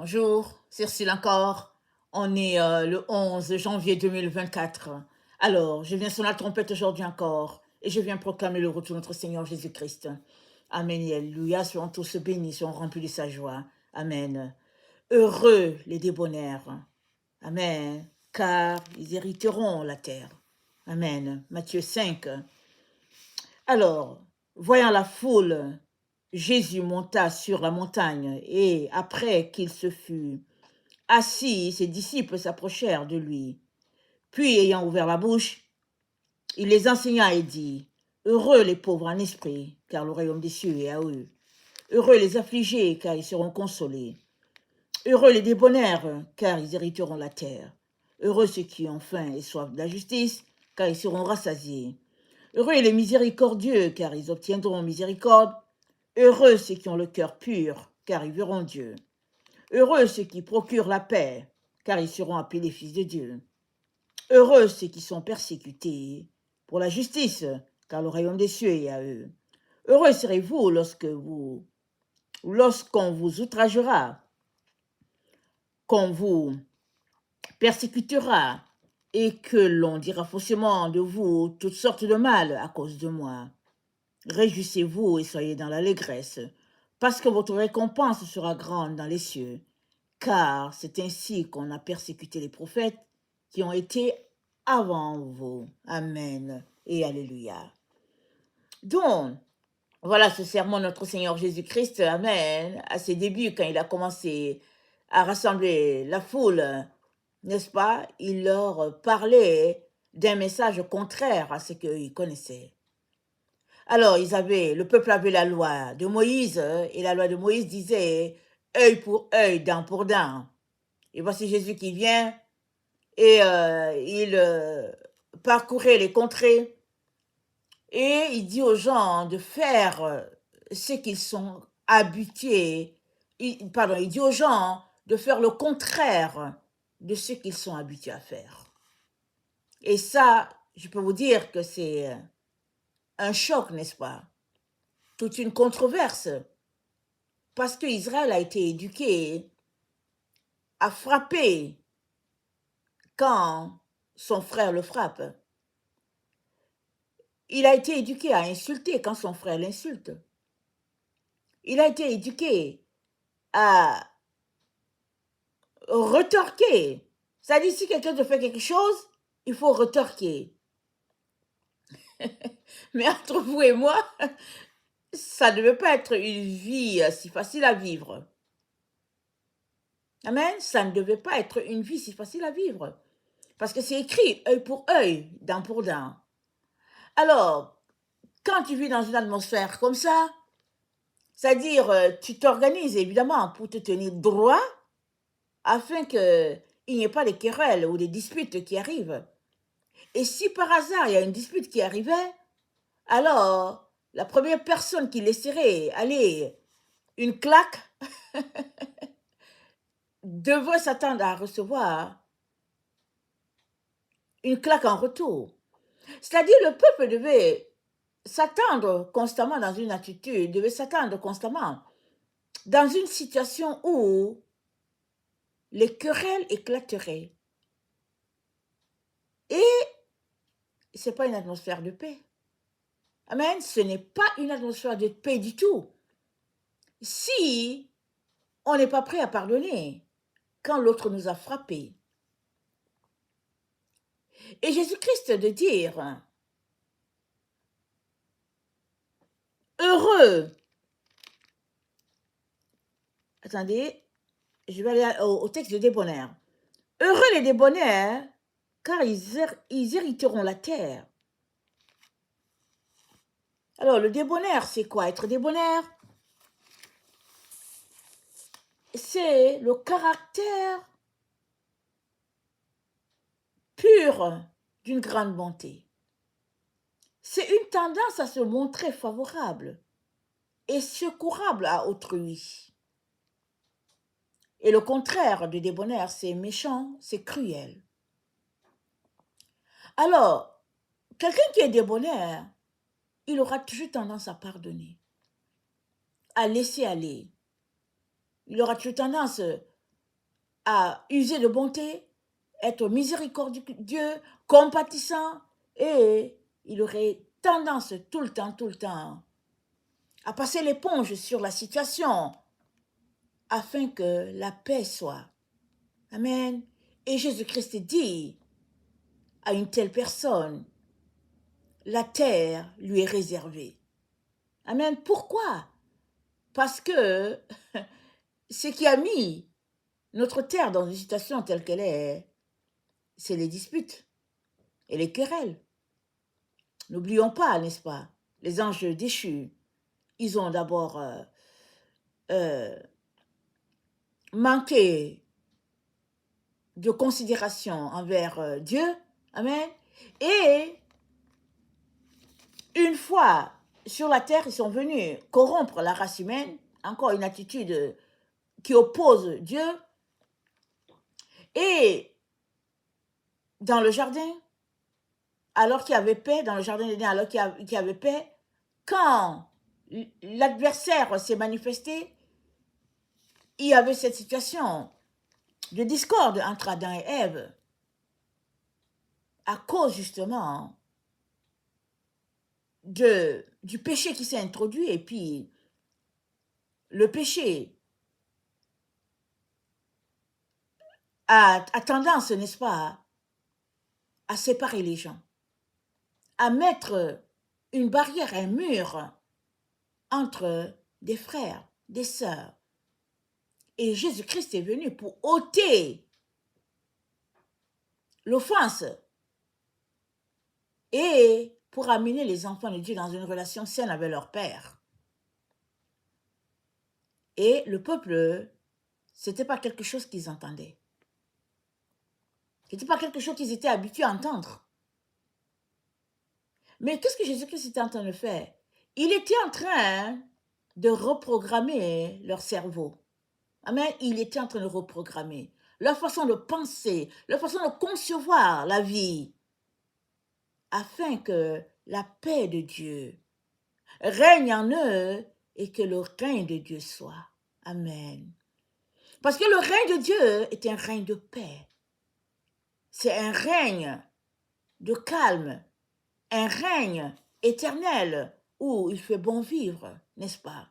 Bonjour, Cécile encore. On est le 11 janvier 2024. Alors, je viens sur la trompette aujourd'hui encore et je viens proclamer le retour de notre Seigneur Jésus-Christ. Amen et alléluia. Soyons tous bénis, soyons remplis de sa joie. Amen. Heureux les débonnaires. Amen. Car ils hériteront la terre. Amen. Matthieu 5. Alors, voyant la foule, Jésus monta sur la montagne et après qu'il se fut assis, ses disciples s'approchèrent de lui. Puis, ayant ouvert la bouche, il les enseigna et dit, heureux les pauvres en esprit, car le royaume des cieux est à eux. Heureux les affligés, car ils seront consolés. Heureux les débonnaires, car ils hériteront la terre. Heureux ceux qui ont faim et soif de la justice, car ils seront rassasiés. Heureux les miséricordieux, car ils obtiendront miséricorde. Heureux ceux qui ont le cœur pur, car ils verront Dieu. Heureux ceux qui procurent la paix, car ils seront appelés fils de Dieu. Heureux ceux qui sont persécutés pour la justice, car le royaume des cieux est à eux. Heureux serez-vous lorsqu'on vous outragera, qu'on vous persécutera, et que l'on dira faussement de vous toutes sortes de mal à cause de moi. Réjouissez-vous et soyez dans l'allégresse, parce que votre récompense sera grande dans les cieux, car c'est ainsi qu'on a persécuté les prophètes qui ont été avant vous. Amen et alléluia. Donc, voilà ce sermon de notre Seigneur Jésus-Christ, Amen, à ses débuts, quand il a commencé à rassembler la foule, n'est-ce pas? Il leur parlait d'un message contraire à ce qu'ils connaissaient. Alors, le peuple avait la loi de Moïse, et la loi de Moïse disait œil pour œil, dent pour dent. Et voici Jésus qui vient, et il parcourait les contrées, et il dit aux gens de faire ce qu'ils sont habitués, il dit aux gens de faire le contraire de ce qu'ils sont habitués à faire. Et ça, je peux vous dire que c'est un choc, n'est-ce pas? Toute une controverse, parce qu'Israël a été éduqué à frapper quand son frère le frappe. Il a été éduqué à insulter quand son frère l'insulte. Il a été éduqué à retorquer. C'est-à-dire, si quelqu'un te fait quelque chose, il faut retorquer. Mais entre vous et moi, ça ne devait pas être une vie si facile à vivre. Amen. Ça ne devait pas être une vie si facile à vivre. Parce que c'est écrit œil pour œil, dent pour dent. Alors, quand tu vis dans une atmosphère comme ça, c'est-à-dire tu t'organises évidemment pour te tenir droit afin qu'il n'y ait pas des querelles ou des disputes qui arrivent. Et si par hasard il y a une dispute qui arrivait, alors la première personne qui laisserait aller une claque devrait s'attendre à recevoir une claque en retour. C'est-à-dire le peuple devait s'attendre constamment dans une attitude, devait s'attendre constamment dans une situation où les querelles éclateraient. Et ce n'est pas une atmosphère de paix. Amen. Ce n'est pas une atmosphère de paix du tout. Si on n'est pas prêt à pardonner quand l'autre nous a frappés. Et Jésus-Christ de dire, heureux, attendez, je vais aller au texte de débonnaire. Heureux les débonnaires, car ils hériteront la terre. Alors, le débonnaire, c'est quoi? Être débonnaire, c'est le caractère pur d'une grande bonté. C'est une tendance à se montrer favorable et secourable à autrui. Et le contraire du débonnaire, c'est méchant, c'est cruel. Alors, quelqu'un qui est débonnaire, il aura toujours tendance à pardonner, à laisser aller. Il aura toujours tendance à user de bonté, être miséricordieux, compatissant, et il aurait tendance tout le temps, à passer l'éponge sur la situation afin que la paix soit. Amen. Et Jésus-Christ dit à une telle personne, la terre lui est réservée. Amen. Pourquoi? Parce que ce qui a mis notre terre dans une situation telle qu'elle est, c'est les disputes et les querelles. N'oublions pas, n'est-ce pas, les anges déchus, ils ont d'abord manqué de considération envers Dieu. Amen. Et une fois sur la terre, ils sont venus corrompre la race humaine, encore une attitude qui oppose Dieu. Et dans le jardin, alors qu'il y avait paix, dans le jardin d'Éden, alors qu'il y avait paix, quand l'adversaire s'est manifesté, il y avait cette situation de discorde entre Adam et Ève, à cause justement du péché qui s'est introduit. Et puis, le péché a tendance, n'est-ce pas, à séparer les gens, à mettre une barrière, un mur entre des frères, des sœurs. Et Jésus-Christ est venu pour ôter l'offense et pour amener les enfants de Dieu dans une relation saine avec leur Père. Et le peuple, ce n'était pas quelque chose qu'ils entendaient. Ce n'était pas quelque chose qu'ils étaient habitués à entendre. Mais qu'est-ce que Jésus-Christ était en train de faire? Il était en train de reprogrammer leur cerveau. Amen. Il était en train de reprogrammer leur façon de penser, leur façon de concevoir la vie, afin que la paix de Dieu règne en eux et que le règne de Dieu soit. Amen. Parce que le règne de Dieu est un règne de paix. C'est un règne de calme, un règne éternel où il fait bon vivre, n'est-ce pas?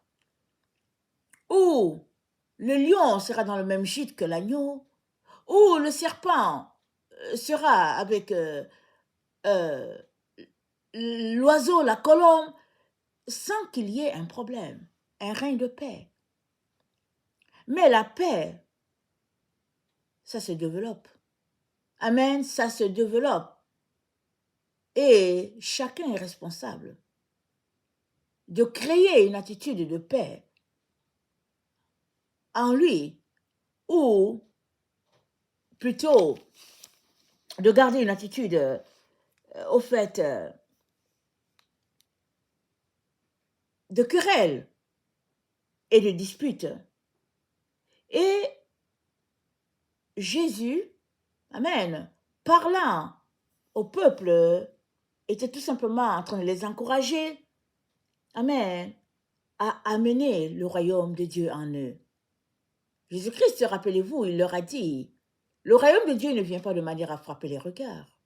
Où le lion sera dans le même gîte que l'agneau, où le serpent sera avec l'oiseau, la colombe, sans qu'il y ait un problème, un règne de paix. Mais la paix, ça se développe. Amen, ça se développe. Et chacun est responsable de créer une attitude de paix en lui, ou plutôt de garder une attitude, au fait, de querelle et de dispute. Et Jésus, amen, parlant au peuple, était tout simplement en train de les encourager, amen, à amener le royaume de Dieu en eux. Jésus-Christ, rappelez-vous, il leur a dit, le royaume de Dieu ne vient pas de manière à frapper les regards.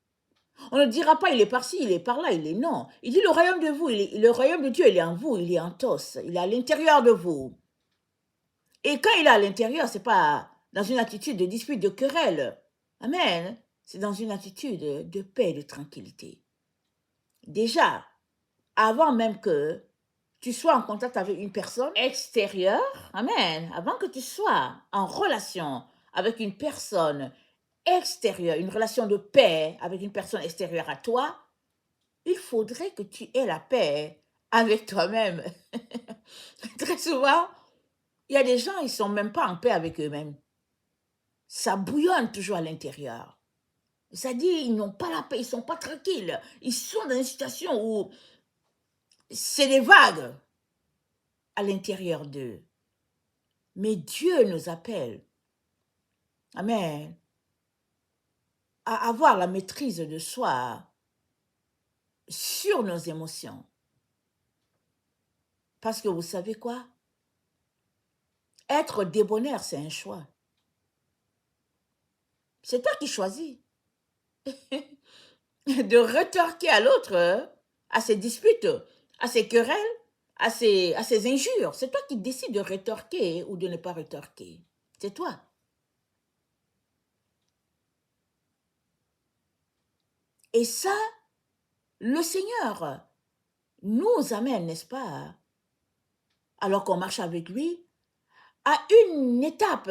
On ne dira pas, il est par-ci, il est par-là, il est non. Il dit, le royaume de vous, le royaume de Dieu, il est en vous, il est en tous, il est à l'intérieur de vous. Et quand il est à l'intérieur, ce n'est pas dans une attitude de dispute, de querelle. Amen. C'est dans une attitude de paix, de tranquillité. Déjà, avant même que tu sois en contact avec une personne extérieure, amen, avant que tu sois en relation avec une personne extérieure, une relation de paix avec une personne extérieure à toi, il faudrait que tu aies la paix avec toi-même. Très souvent, il y a des gens, ils ne sont même pas en paix avec eux-mêmes. Ça bouillonne toujours à l'intérieur. Ça dit, ils n'ont pas la paix, ils ne sont pas tranquilles. Ils sont dans une situation où c'est des vagues à l'intérieur d'eux. Mais Dieu nous appelle, amen, à avoir la maîtrise de soi sur nos émotions. Parce que vous savez quoi? Être débonnaire, c'est un choix. C'est toi qui choisis de rétorquer à l'autre, à ses disputes, à ses querelles, à ses injures. C'est toi qui décides de rétorquer ou de ne pas rétorquer. C'est toi. Et ça, le Seigneur nous amène, n'est-ce pas, alors qu'on marche avec lui, à une étape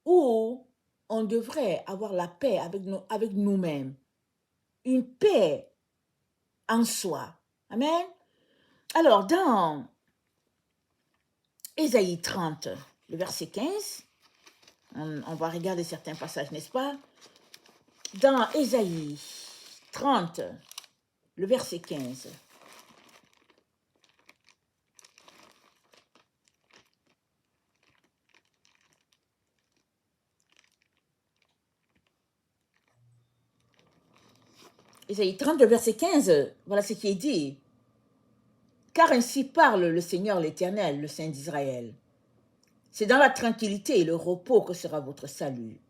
où on devrait avoir la paix avec nous-mêmes, une paix en soi. Amen. Alors, dans Ésaïe 30, le verset 15, on va regarder certains passages, n'est-ce pas? Dans Ésaïe 30, le verset 15. Ésaïe 30, le verset 15, voilà ce qui est dit. Car ainsi parle le Seigneur l'Éternel, le Saint d'Israël. C'est dans la tranquillité et le repos que sera votre salut.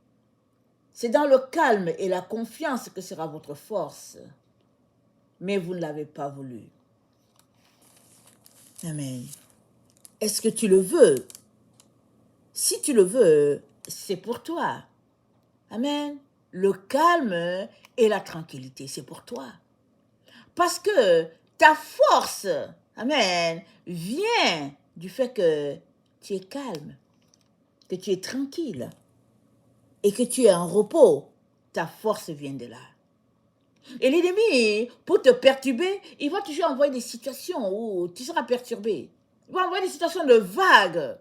C'est dans le calme et la confiance que sera votre force. Mais vous ne l'avez pas voulu. Amen. Est-ce que tu le veux? Si tu le veux, c'est pour toi. Amen. Le calme et la tranquillité, c'est pour toi. Parce que ta force, amen, vient du fait que tu es calme, que tu es tranquille et que tu es en repos. Ta force vient de là. Et l'ennemi, pour te perturber, il va toujours envoyer des situations où tu seras perturbé. Il va envoyer des situations de vagues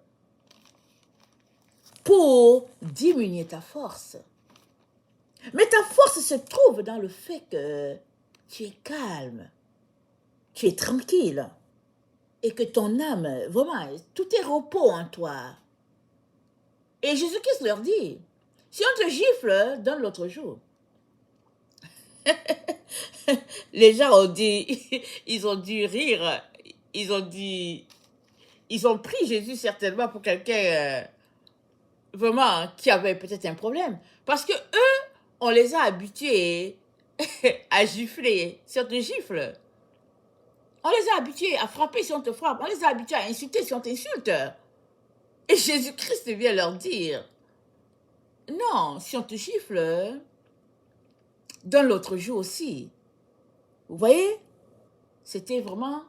pour diminuer ta force. Mais ta force se trouve dans le fait que tu es calme, tu es tranquille et que ton âme, vraiment, tout est repos en toi. Et Jésus-Christ leur dit, si on te gifle, donne l'autre jour. Les gens ont dit, ils ont dû rire, ils ont pris Jésus certainement pour quelqu'un vraiment qui avait peut-être un problème. Parce que eux, on les a habitués à gifler si on te gifle. On les a habitués à frapper si on te frappe. On les a habitués à insulter si on t'insulte. Et Jésus-Christ vient leur dire, non, si on te gifle, donne l'autre jour aussi. Vous voyez? C'était vraiment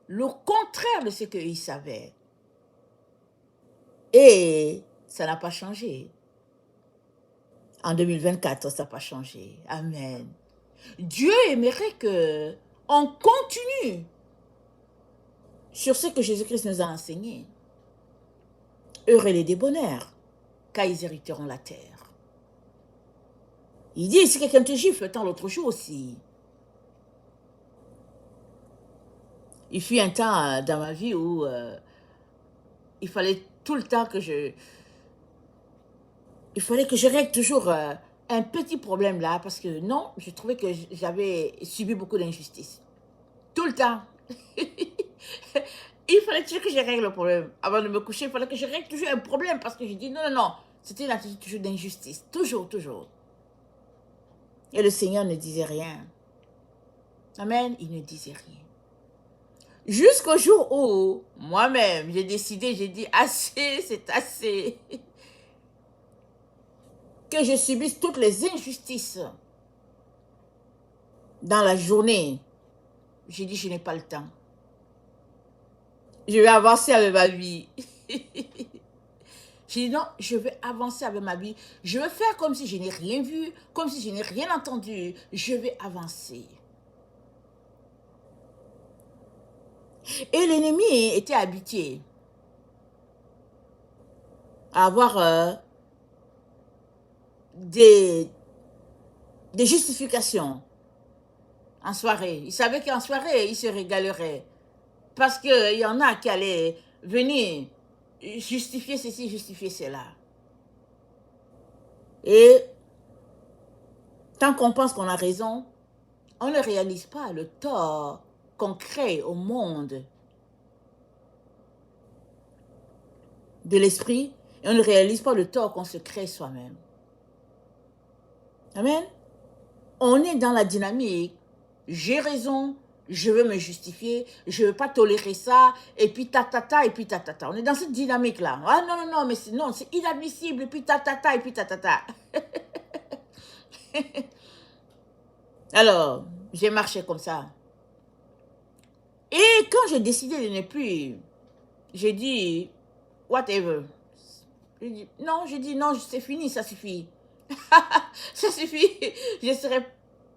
le contraire de ce qu'ils savaient. Et ça n'a pas changé. En 2024, ça n'a pas changé. Amen. Dieu aimerait que on continue sur ce que Jésus-Christ nous a enseigné. Heureux les débonnaires, car ils hériteront la terre. Il dit, si quelqu'un te gifle, tant l'autre jour aussi. Il fut un temps dans ma vie où il fallait tout le temps que il fallait que je règle toujours un petit problème là, parce que non, je trouvais que j'avais subi beaucoup d'injustice. Tout le temps. Il fallait toujours que je règle le problème. Avant de me coucher, il fallait que je règle toujours un problème, parce que je dis non, non, non. C'était une attitude toujours d'injustice. Toujours, toujours. Et le Seigneur ne disait rien. Amen, il ne disait rien. Jusqu'au jour où, moi-même, j'ai décidé, j'ai dit, assez, c'est assez. Que je subisse toutes les injustices dans la journée. J'ai dit, je n'ai pas le temps. Je vais avancer avec ma vie. J'ai dit, non, je vais avancer avec ma vie. Je vais faire comme si je n'ai rien vu, comme si je n'ai rien entendu. Je vais avancer. Et l'ennemi était habitué à avoir des justifications en soirée. Il savait qu'en soirée, il se régalerait. Parce qu'il y en a qui allaient venir justifier ceci, justifier cela. Et tant qu'on pense qu'on a raison, on ne réalise pas le tort qu'on crée au monde de l'esprit et on ne réalise pas le tort qu'on se crée soi-même. Amen. On est dans la dynamique. J'ai raison, je veux me justifier, je ne veux pas tolérer ça, et puis ta, et puis ta. On est dans cette dynamique-là. Ah non, non, non, mais non, c'est inadmissible, et puis ta, et puis ta. Alors, j'ai marché comme ça. Et quand j'ai décidé de ne plus, j'ai dit, whatever. J'ai dit non, c'est fini, ça suffit. Ça suffit. Je ne serai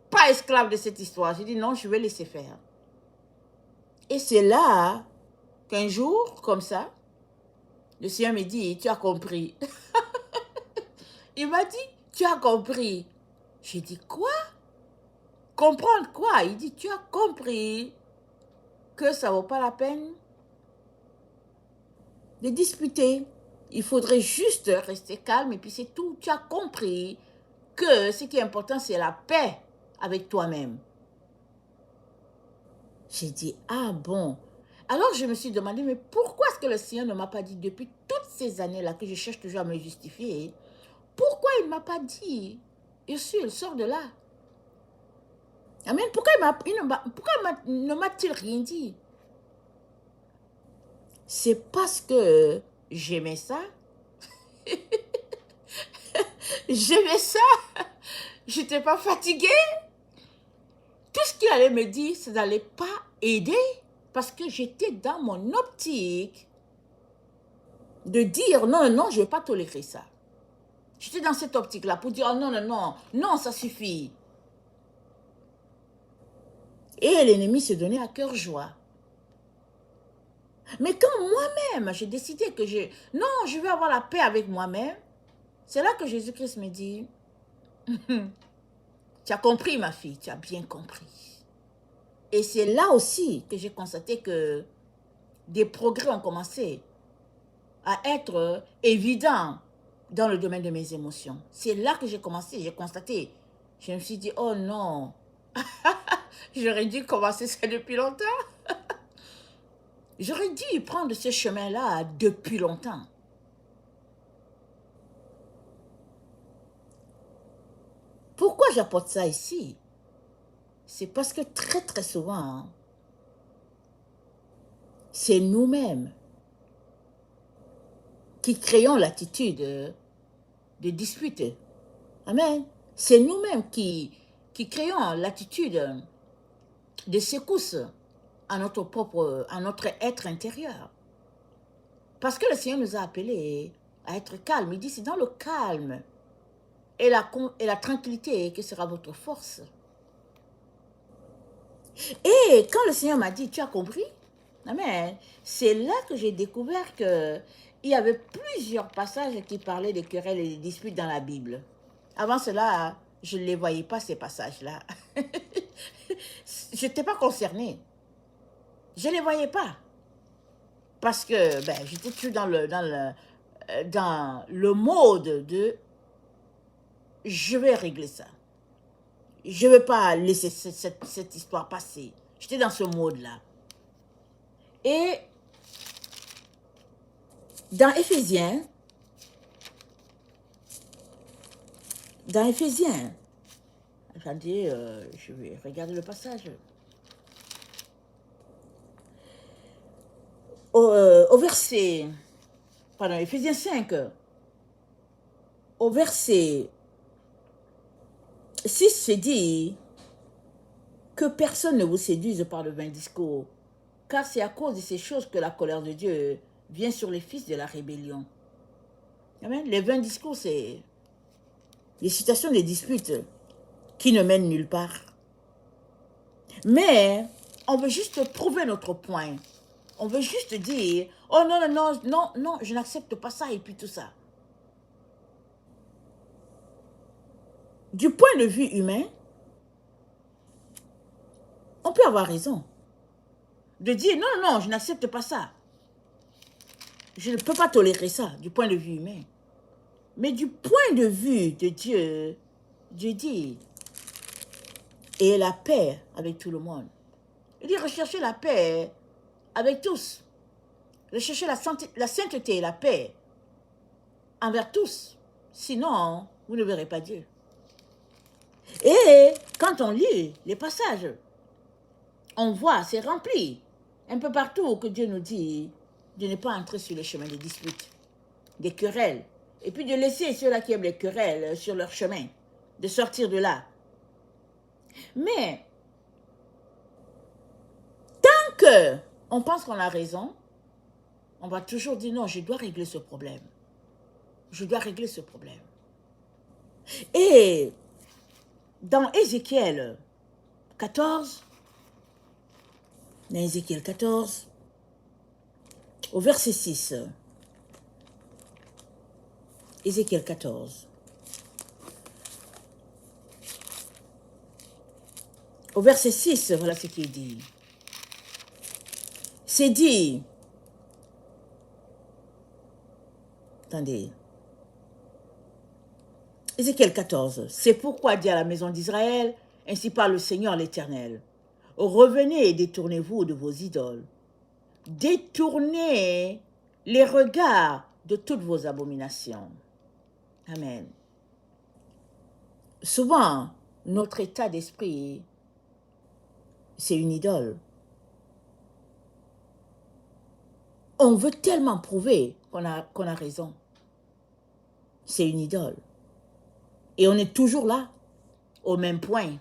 pas esclave de cette histoire. J'ai dit non, je vais laisser faire. Et c'est là qu'un jour, comme ça, le Seigneur me dit, tu as compris. Il m'a dit, tu as compris. J'ai dit, quoi? Comprendre quoi? Il dit, tu as compris que ça ne vaut pas la peine de disputer. Il faudrait juste rester calme et puis c'est tout. Tu as compris que ce qui est important, c'est la paix avec toi-même. J'ai dit, ah bon. Alors je me suis demandé, mais pourquoi est-ce que le Seigneur ne m'a pas dit depuis toutes ces années-là que je cherche toujours à me justifier? Pourquoi il ne m'a pas dit, Ursule, sors de là? Amen. Pourquoi ne m'a-t-il rien dit? C'est parce que j'aimais ça. J'aimais ça. Je n'étais pas fatiguée. Tout ce qu'il allait me dire, ça n'allait pas aider. Parce que j'étais dans mon optique de dire non, non, je ne vais pas tolérer ça. J'étais dans cette optique-là pour dire oh, non, non, non, non, ça suffit. Et l'ennemi se donnait à cœur joie. Mais quand moi-même, j'ai décidé que non, je vais avoir la paix avec moi-même, c'est là que Jésus-Christ me dit, tu as compris ma fille, tu as bien compris. Et c'est là aussi que j'ai constaté que des progrès ont commencé à être évidents dans le domaine de mes émotions. C'est là que j'ai constaté. Je me suis dit, oh non, j'aurais dû commencer ça depuis longtemps. J'aurais dû prendre ce chemin-là depuis longtemps. Pourquoi j'apporte ça ici? C'est parce que très très souvent, c'est nous-mêmes qui créons l'attitude de dispute. Amen. C'est nous-mêmes qui créons l'attitude de secousse à notre être intérieur. Parce que le Seigneur nous a appelés à être calmes. Il dit, c'est dans le calme et la tranquillité que sera votre force. Et quand le Seigneur m'a dit, tu as compris? Amen. C'est là que j'ai découvert qu'il y avait plusieurs passages qui parlaient des querelles et des disputes dans la Bible. Avant cela, je ne les voyais pas, ces passages-là. Je n'étais pas concernée. Je ne les voyais pas. Parce que j'étais toujours dans le mode de je vais régler ça. Je ne vais pas laisser cette histoire passer. J'étais dans ce mode-là. Et dans Éphésiens, attendez, je vais regarder le passage. Au verset, pardon, Éphésiens 5, au verset 6, c'est dit que personne ne vous séduise par le vain discours, car c'est à cause de ces choses que la colère de Dieu vient sur les fils de la rébellion. Amen. Les vains discours, c'est les situations de disputes qui ne mènent nulle part. Mais on veut juste prouver notre point. On veut juste dire, oh non, non, non, non, non, je n'accepte pas ça et puis tout ça. Du point de vue humain, on peut avoir raison. De dire, non, non, non, je n'accepte pas ça. Je ne peux pas tolérer ça du point de vue humain. Mais du point de vue de Dieu, Dieu dit, et la paix avec tout le monde. Il dit, recherchez la paix avec tous. Recherchez la sainteté et la paix envers tous. Sinon, vous ne verrez pas Dieu. Et quand on lit les passages, on voit, c'est rempli. Un peu partout que Dieu nous dit de ne pas entrer sur le chemin des disputes, des querelles. Et puis de laisser ceux-là qui aiment les querelles sur leur chemin, de sortir de là. Mais, tant qu'on pense qu'on a raison, on va toujours dire non, je dois régler ce problème. Je dois régler ce problème. Et dans Ézéchiel 14, dans Ézéchiel 14, au verset 6, Ézéchiel 14, au verset 6, voilà ce qu'il dit. C'est dit, attendez, Ézéchiel 14, c'est pourquoi dit à la maison d'Israël, ainsi parle le Seigneur l'Éternel, revenez et détournez-vous de vos idoles, détournez les regards de toutes vos abominations. Amen. Souvent, notre état d'esprit, c'est une idole. On veut tellement prouver qu'on a raison. C'est une idole. Et on est toujours là, au même point.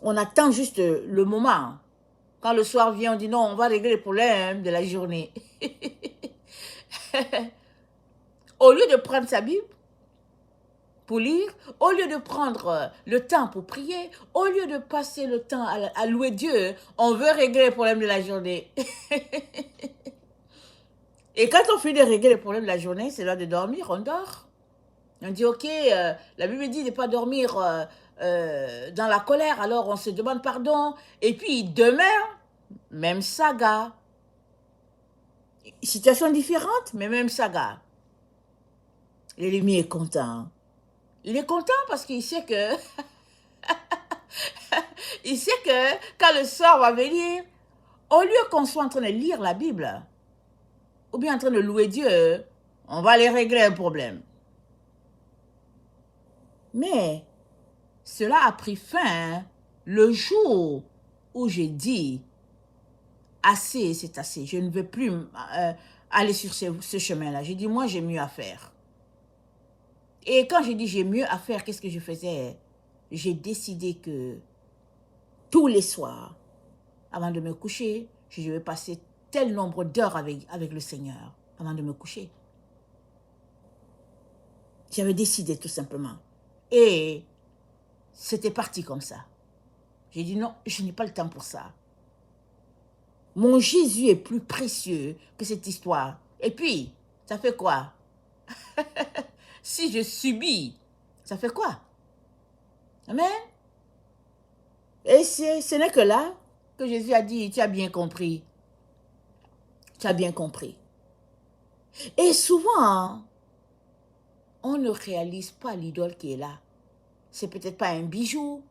On attend juste le moment. Quand le soir vient, on dit non, on va régler les problèmes de la journée. Au lieu de prendre sa Bible pour lire, au lieu de prendre le temps pour prier, au lieu de passer le temps à louer Dieu, on veut régler les problèmes de la journée. Et quand on finit de régler les problèmes de la journée, c'est l'heure de dormir, on dort. On dit, ok, la Bible dit de ne pas dormir dans la colère, alors on se demande pardon. Et puis demain, même saga. Situation différente, mais même saga. L'ennemi est content. Il est content parce qu'il sait que... il sait que quand le soir va venir, au lieu qu'on soit en train de lire la Bible, ou bien en train de louer Dieu, on va aller régler un problème. Mais cela a pris fin le jour où j'ai dit assez, c'est assez. Je ne veux plus aller sur ce chemin-là. J'ai dit, moi, j'ai mieux à faire. Et quand j'ai dit j'ai mieux à faire, qu'est-ce que je faisais? J'ai décidé que tous les soirs, avant de me coucher, je vais passer tel nombre d'heures avec le Seigneur avant de me coucher. J'avais décidé tout simplement. Et c'était parti comme ça. J'ai dit non, je n'ai pas le temps pour ça. Mon Jésus est plus précieux que cette histoire. Et puis, ça fait quoi? Si je subis, ça fait quoi? Amen. Et ce n'est que là que Jésus a dit, tu as bien compris. Tu as bien compris. Et souvent, on ne réalise pas l'idole qui est là. C'est peut-être pas un bijou,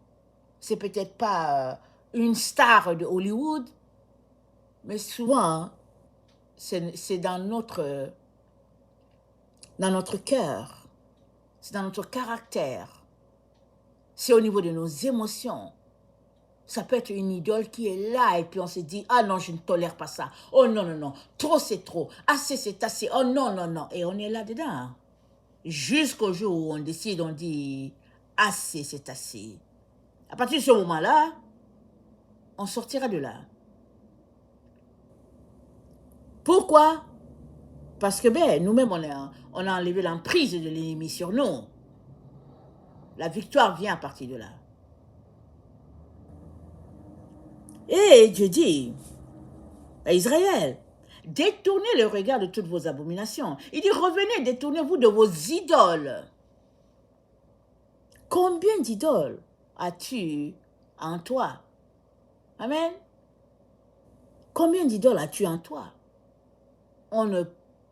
c'est peut-être pas une star de Hollywood, mais souvent, c'est dans notre cœur, c'est dans notre caractère, c'est au niveau de nos émotions. Ça peut être une idole qui est là et puis on se dit, ah non, je ne tolère pas ça. Oh non, non, non, trop c'est trop, assez c'est assez, oh non, non, non. Et on est là-dedans. Jusqu'au jour où on décide, on dit, assez c'est assez. À partir de ce moment-là, on sortira de là. Pourquoi? Parce que nous-mêmes, on a enlevé l'emprise de l'ennemi sur nous. La victoire vient à partir de là. Et Dieu dit à Israël, détournez le regard de toutes vos abominations. Il dit, revenez, détournez-vous de vos idoles. Combien d'idoles as-tu en toi? Amen. Combien d'idoles as-tu en toi? On ne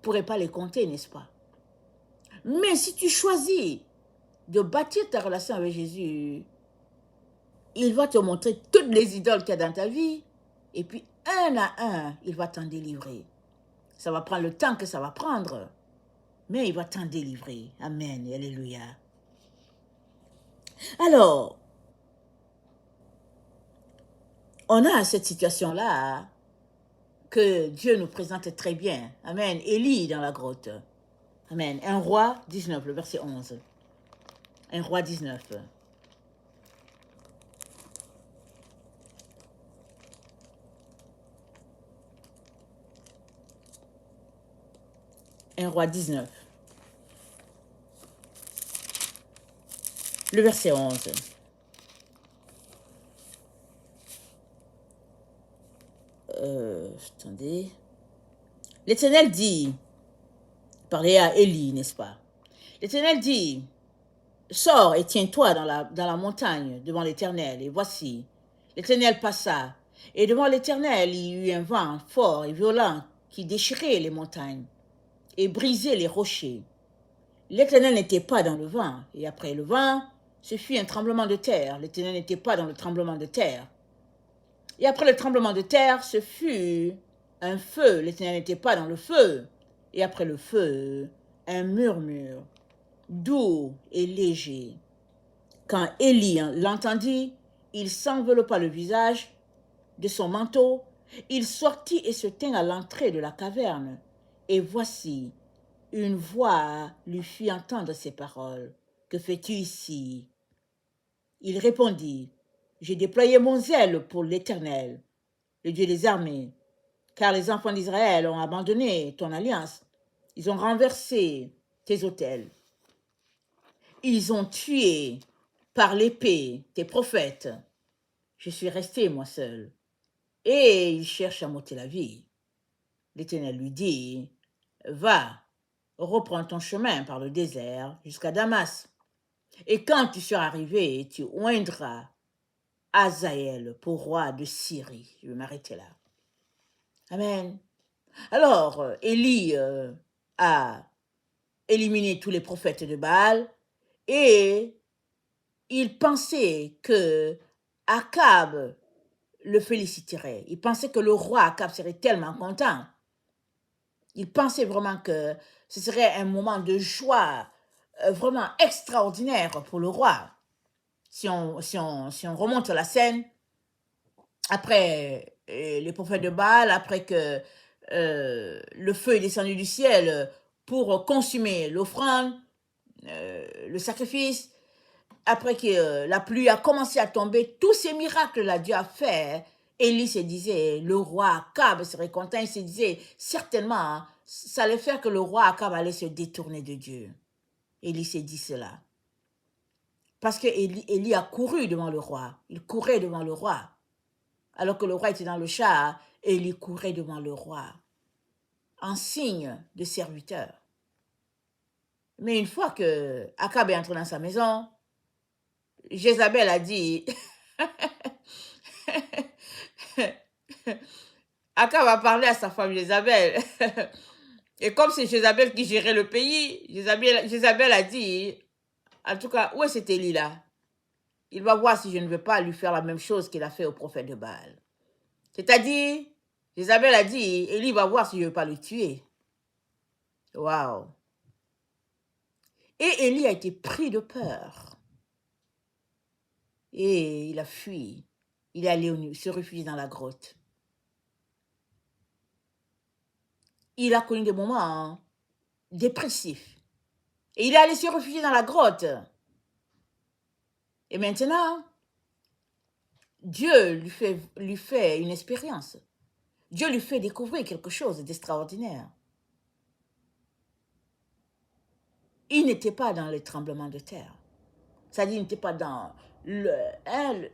pourrait pas les compter, n'est-ce pas? Mais si tu choisis de bâtir ta relation avec Jésus, il va te montrer toutes les idoles qu'il y a dans ta vie. Et puis, un à un, il va t'en délivrer. Ça va prendre le temps que ça va prendre. Mais il va t'en délivrer. Amen. Alléluia. Alors, on a cette situation-là que Dieu nous présente très bien. Amen. Élie dans la grotte. Amen. 1 Roi 19, le verset 11. 1 Roi 19. 1 Roi 19. Le verset 11. Attendez. L'Éternel dit, parlez à Élie, n'est-ce pas? L'Éternel dit, sors et tiens-toi dans la montagne devant l'Éternel. Et voici, l'Éternel passa. Et devant l'Éternel, il y eut un vent fort et violent qui déchirait les montagnes et brisait les rochers. L'Éternel n'était pas dans le vent. Et après le vent, ce fut un tremblement de terre. L'Éternel n'était pas dans le tremblement de terre. Et après le tremblement de terre, ce fut un feu. L'Éternel n'était pas dans le feu. Et après le feu, un murmure doux et léger. Quand Élie l'entendit, il s'enveloppa le visage de son manteau. Il sortit et se tint à l'entrée de la caverne. Et voici, une voix lui fit entendre ces paroles. Que fais-tu ici? Il répondit, j'ai déployé mon zèle pour l'Éternel, le Dieu des armées, car les enfants d'Israël ont abandonné ton alliance. Ils ont renversé tes autels. Ils ont tué par l'épée tes prophètes. Je suis resté, moi seul. Et ils cherchent à m'ôter la vie. L'Éternel lui dit, va, reprends ton chemin par le désert jusqu'à Damas. Et quand tu seras arrivé, tu oindras Hazaël pour roi de Syrie. Je vais m'arrêter là. Amen. Alors, Élie a éliminé tous les prophètes de Baal et il pensait que Akab le féliciterait. Il pensait que le roi Akab serait tellement content. Il pensait vraiment que ce serait un moment de joie vraiment extraordinaire pour le roi. Si on remonte la scène, après les prophètes de Baal, après que le feu est descendu du ciel pour consumer l'offrande, le sacrifice, après que la pluie a commencé à tomber, tous ces miracles-là, Dieu a fait. Élie se disait, le roi Akab serait content. Il se disait, certainement, ça allait faire que le roi Akab allait se détourner de Dieu. Élie s'est dit cela. Parce que Élie a couru devant le roi. Il courait devant le roi. Alors que le roi était dans le char, Élie courait devant le roi. En signe de serviteur. Mais une fois que Akab est entré dans sa maison, Jézabel a dit, Akab a parlé à sa femme Jézabel. Et comme c'est Jézabel qui gérait le pays, Jézabel a dit, en tout cas, où est cet Élie là? Il va voir si je ne veux pas lui faire la même chose qu'il a fait au prophète de Baal. C'est-à-dire, Jézabel a dit, Élie va voir si je ne veux pas le tuer. Waouh! Et Élie a été pris de peur. Et il a fui. Il est allé se réfugier dans la grotte. Il a connu des moments dépressifs. Et il est allé se réfugier dans la grotte. Et maintenant, Dieu lui fait une expérience. Dieu lui fait découvrir quelque chose d'extraordinaire. Il n'était pas dans les tremblements de terre. C'est-à-dire, il n'était pas dans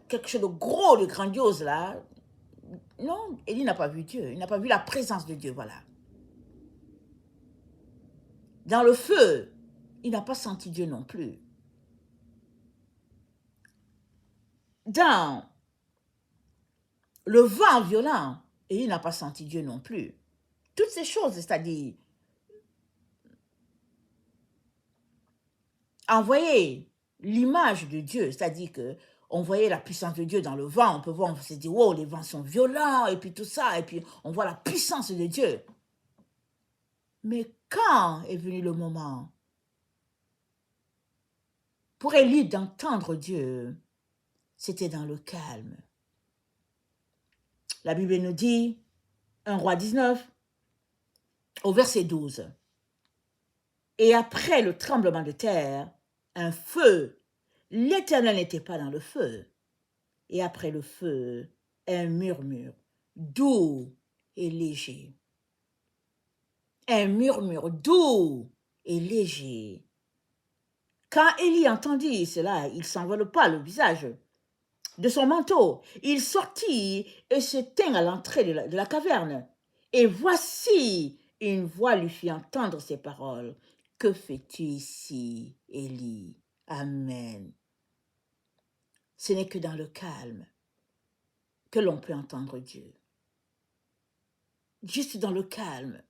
quelque chose de gros, de grandiose là. Non, Élie n'a pas vu Dieu. Il n'a pas vu la présence de Dieu, voilà. Dans le feu, il n'a pas senti Dieu non plus. Dans le vent violent, Élie n'a pas senti Dieu non plus. Toutes ces choses, c'est-à-dire envoyer l'image de Dieu, c'est-à-dire que on voyait la puissance de Dieu dans le vent, on peut voir, on se dit, wow, les vents sont violents, et puis tout ça, et puis on voit la puissance de Dieu. Mais quand est venu le moment pour Élie d'entendre Dieu, c'était dans le calme. La Bible nous dit, 1 Roi 19, au verset 12, « Et après le tremblement de terre, un feu, l'Éternel n'était pas dans le feu, et après le feu, un murmure doux et léger. » Un murmure doux et léger. Quand Élie entendit cela, il s'enveloppa le visage de son manteau. Il sortit et se tint à l'entrée de la caverne. Et voici, une voix lui fit entendre ces paroles. « Que fais-tu ici, Élie ?» Amen. Ce n'est que dans le calme que l'on peut entendre Dieu. Juste dans le calme.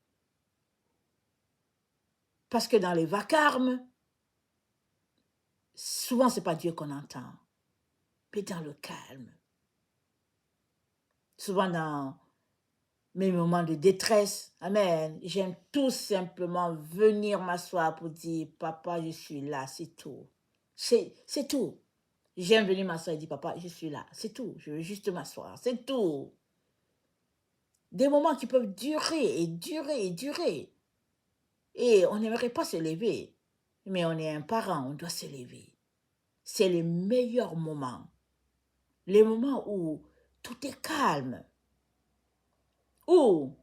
Parce que dans les vacarmes, souvent ce n'est pas Dieu qu'on entend, mais dans le calme. Souvent dans mes moments de détresse, amen, j'aime tout simplement venir m'asseoir pour dire, papa, je suis là, c'est tout. C'est tout. J'aime venir m'asseoir et dire, papa, je suis là, c'est tout. Je veux juste m'asseoir, c'est tout. Des moments qui peuvent durer et durer et durer. Et on n'aimerait pas se lever, mais on est un parent, on doit se lever. C'est les meilleurs moments. Les moments où tout est calme. Où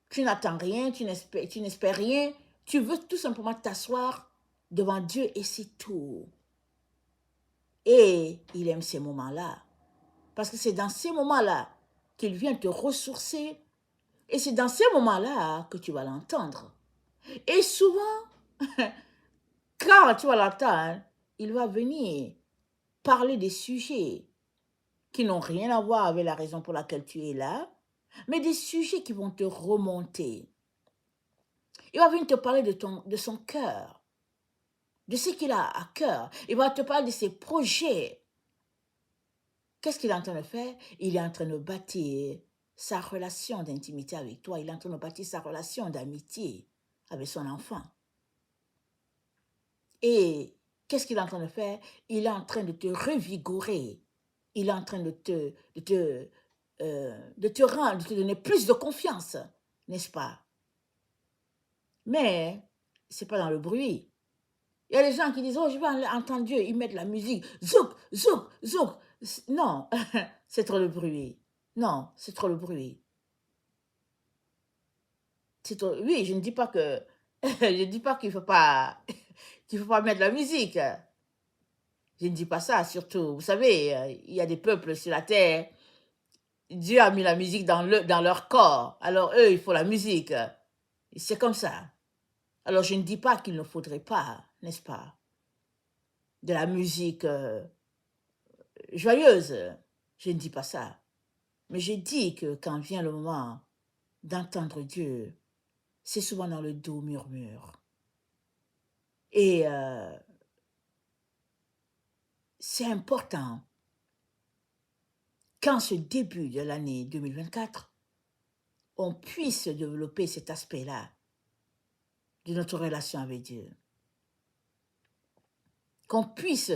tu n'attends rien, tu n'espères rien. Tu veux tout simplement t'asseoir devant Dieu et c'est tout. Et il aime ces moments-là. Parce que c'est dans ces moments-là qu'il vient te ressourcer. Et c'est dans ces moments-là que tu vas l'entendre. Et souvent, quand tu vas l'entendre, il va venir parler des sujets qui n'ont rien à voir avec la raison pour laquelle tu es là, mais des sujets qui vont te remonter. Il va venir te parler de son cœur, de ce qu'il a à cœur. Il va te parler de ses projets. Qu'est-ce qu'il est en train de faire? Il est en train de bâtir sa relation d'intimité avec toi. Il est en train de bâtir sa relation d'amitié avec son enfant. Et qu'est-ce qu'il est en train de faire? Il est en train de te revigorer. Il est en train de te rendre, de te donner plus de confiance, n'est-ce pas? Mais ce n'est pas dans le bruit. Il y a des gens qui disent, oh, je vais entendre Dieu, ils mettent la musique, zouk, zouk, zouk. Non, c'est trop le bruit. Non, c'est trop le bruit. Oui, je ne dis pas que, je ne dis pas qu'il ne faut pas, qu'il faut pas mettre la musique. Je ne dis pas ça, surtout. Vous savez, il y a des peuples sur la terre, Dieu a mis la musique dans leur corps. Alors eux, il faut la musique. C'est comme ça. Alors je ne dis pas qu'il ne faudrait pas, n'est-ce pas, de la musique joyeuse. Je ne dis pas ça. Mais je dis que quand vient le moment d'entendre Dieu, c'est souvent dans le doux murmure. Et c'est important qu'en ce début de l'année 2024, on puisse développer cet aspect-là de notre relation avec Dieu. Qu'on puisse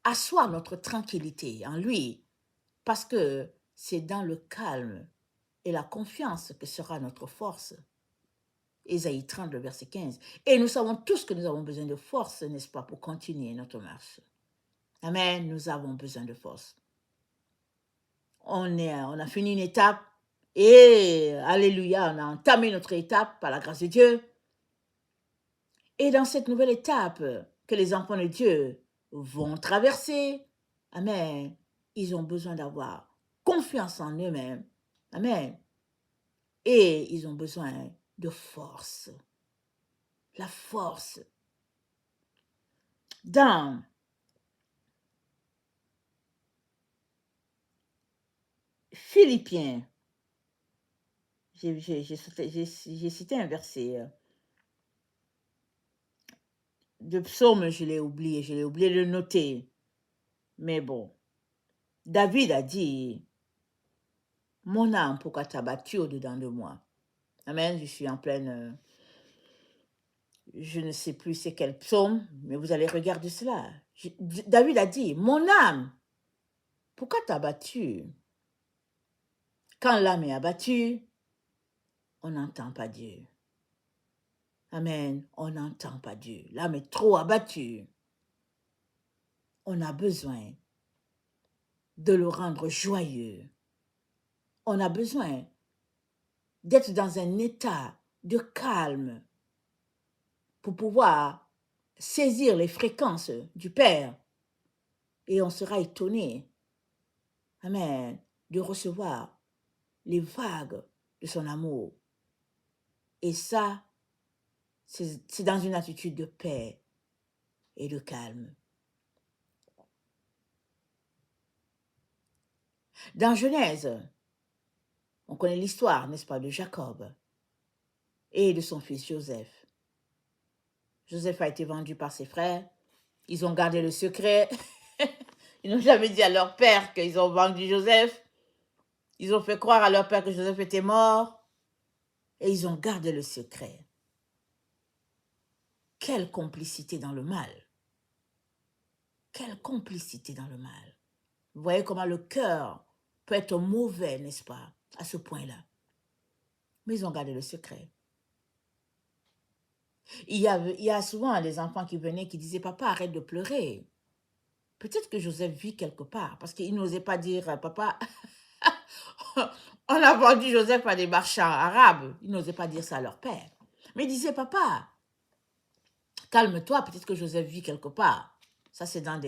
asseoir notre tranquillité en lui, parce que c'est dans le calme et la confiance que sera notre force. Ésaïe 30, le verset 15. Et nous savons tous que nous avons besoin de force, n'est-ce pas, pour continuer notre marche. Amen, nous avons besoin de force. On a fini une étape et, alléluia, on a entamé notre étape par la grâce de Dieu. Et dans cette nouvelle étape que les enfants de Dieu vont traverser, amen, ils ont besoin d'avoir confiance en eux-mêmes. Amen. Et ils ont besoin de force. La force. Dans Philippiens, j'ai cité un verset de psaume, je l'ai oublié de le noter. Mais bon, David a dit, « Mon âme, pourquoi t'as battu au-dedans de moi? » Amen, je suis en pleine Je ne sais plus c'est quel psaume, mais vous allez regarder cela. David a dit, mon âme, pourquoi t'as battu? Quand l'âme est abattue, on n'entend pas Dieu. Amen, on n'entend pas Dieu. L'âme est trop abattue. On a besoin de le rendre joyeux. On a besoin d'être dans un état de calme pour pouvoir saisir les fréquences du Père. Et on sera étonné, amen, de recevoir les vagues de son amour. Et ça, c'est dans une attitude de paix et de calme. Dans Genèse, on connaît l'histoire, n'est-ce pas, de Jacob et de son fils Joseph. Joseph a été vendu par ses frères. Ils ont gardé le secret. Ils n'ont jamais dit à leur père qu'ils ont vendu Joseph. Ils ont fait croire à leur père que Joseph était mort. Et ils ont gardé le secret. Quelle complicité dans le mal. Quelle complicité dans le mal. Vous voyez comment le cœur peut être mauvais, n'est-ce pas, à ce point-là. Mais ils ont gardé le secret. Il y a souvent des enfants qui venaient qui disaient, papa, arrête de pleurer. Peut-être que Joseph vit quelque part, parce qu'il n'osait pas dire, papa, on a vendu Joseph à des marchands arabes. Ils n'osaient pas dire ça à leur père. Mais ils disaient, papa, calme-toi, peut-être que Joseph vit quelque part. Ça, c'est dans